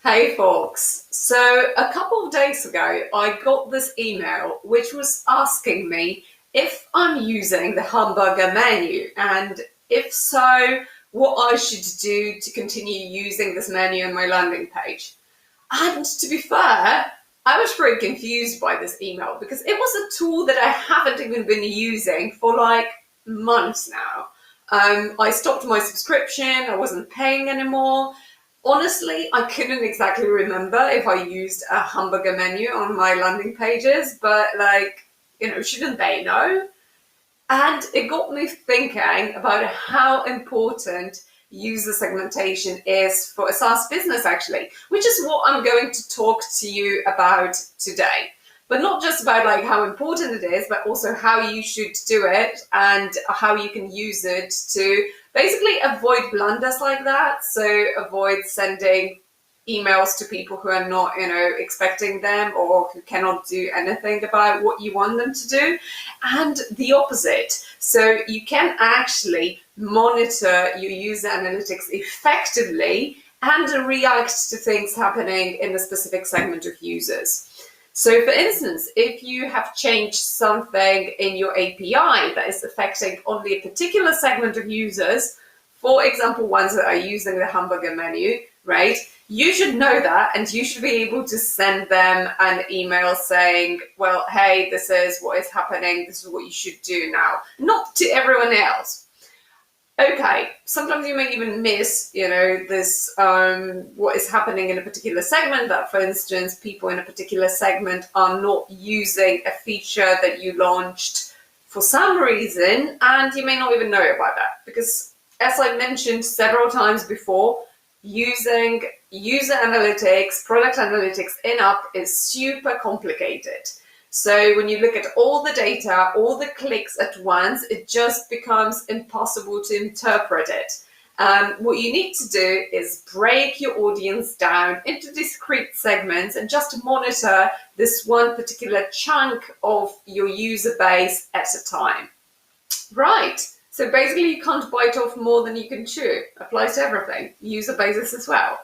Hey folks, so a couple of days ago I got this email which was asking me if I'm using the hamburger menu, and if so, what I should do to continue using this menu on my landing page. And to be fair, I was pretty confused by this email because it was a tool that I haven't even been using for like months now. I stopped my subscription, I wasn't paying anymore. Honestly, I couldn't exactly remember if I used a hamburger menu on my landing pages, but shouldn't they know? And it got me thinking about how important user segmentation is for a SaaS business, actually, which is what I'm going to talk to you about today. But not just about like how important it is, but also how you should do it and how you can use it to basically avoid blunders like that. So avoid sending emails to people who are not, expecting them or who cannot do anything about what you want them to do, and the opposite. So you can actually monitor your user analytics effectively and react to things happening in a specific segment of users. So for instance, if you have changed something in your API that is affecting only a particular segment of users, for example, ones that are using the hamburger menu, right? You should know that, and you should be able to send them an email saying, well, hey, this is what is happening, this is what you should do now, not to everyone else. Okay, sometimes you may even miss, this, what is happening in a particular segment, that, for instance, people in a particular segment are not using a feature that you launched for some reason, and you may not even know about that. Because, as I mentioned several times before, using user analytics, product analytics in-app is super complicated. So when you look at all the data, all the clicks at once, it just becomes impossible to interpret it. What you need to do is break your audience down into discrete segments and just monitor this one particular chunk of your user base at a time. Right. So basically you can't bite off more than you can chew. Applies to everything, user bases as well.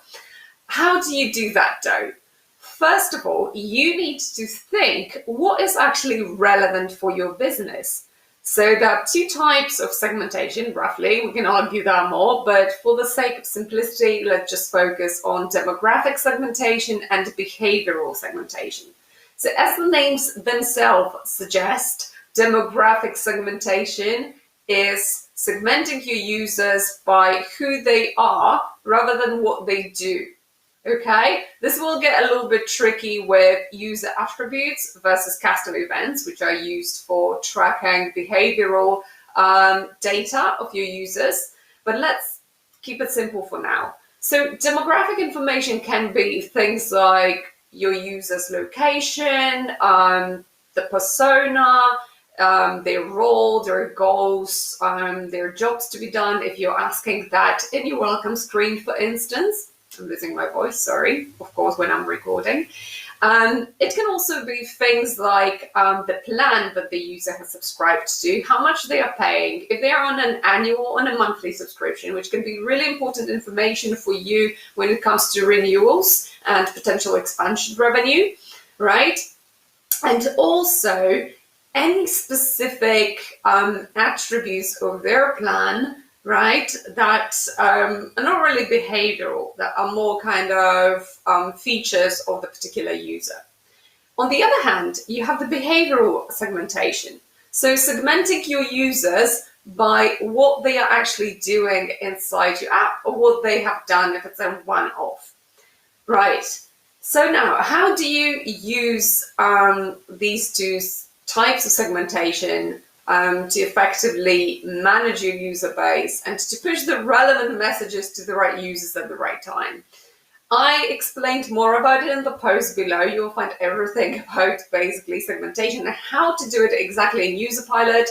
How do you do that though? First of all, you need to think what is actually relevant for your business. So there are two types of segmentation, roughly. We can argue there are more, but for the sake of simplicity, let's just focus on demographic segmentation and behavioral segmentation. So as the names themselves suggest, demographic segmentation is segmenting your users by who they are rather than what they do. Okay, this will get a little bit tricky with user attributes versus custom events, which are used for tracking behavioral data of your users. But let's keep it simple for now. So demographic information can be things like your user's location, the persona, their role, their goals, their jobs to be done. If you're asking that in your welcome screen, for instance, I'm losing my voice, sorry, of course, when I'm recording. It can also be things like the plan that the user has subscribed to, how much they are paying, if they are on an annual or on a monthly subscription, which can be really important information for you when it comes to renewals and potential expansion revenue, right? And also any specific attributes of their plan, right, that are not really behavioral, that are more kind of features of the particular user. On the other hand, you have the behavioral segmentation. So segmenting your users by what they are actually doing inside your app or what they have done if it's a one-off. Right. So now, how do you use these two types of segmentation to effectively manage your user base and to push the relevant messages to the right users at the right time? I explained more about it in the post below. You'll find everything about basically segmentation and how to do it exactly in UserPilot.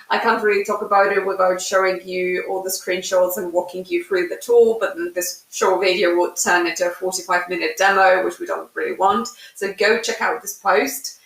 I can't really talk about it without showing you all the screenshots and walking you through the tool, but this short video will turn into a 45-minute demo, which we don't really want. So go check out this post.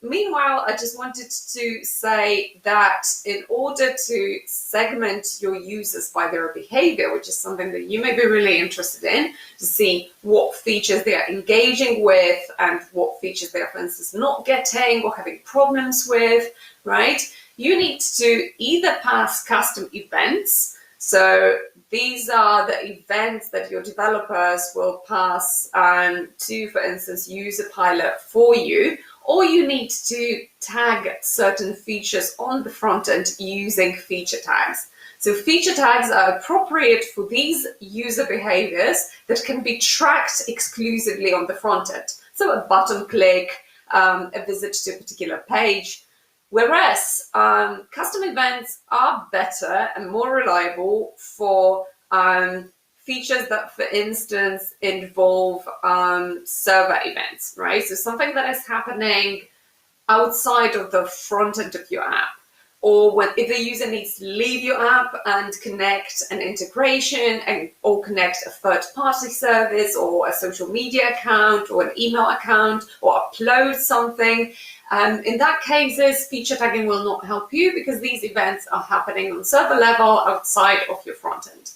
Meanwhile, I just wanted to say that in order to segment your users by their behavior, which is something that you may be really interested in, to see what features they are engaging with and what features they are, for instance, not getting or having problems with, right? You need to either pass custom events. So these are the events that your developers will pass to, for instance, use a pilot for you, or you need to tag certain features on the front end using feature tags. So feature tags are appropriate for these user behaviors that can be tracked exclusively on the front end. So a button click, a visit to a particular page. Whereas custom events are better and more reliable for features that, for instance, involve server events, right? So something that is happening outside of the front end of your app, or if the user needs to leave your app and connect an integration or connect a third-party service or a social media account or an email account or upload something. In that cases, feature tagging will not help you because these events are happening on server level outside of your front end.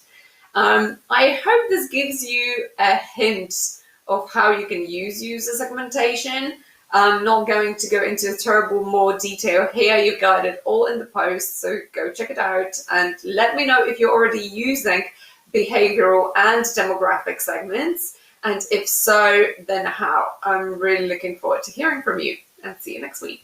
I hope this gives you a hint of how you can use user segmentation. I'm not going to go into terrible more detail here. You got it all in the post, so go check it out and let me know if you're already using behavioral and demographic segments, and if so, then how. I'm really looking forward to hearing from you, and see you next week.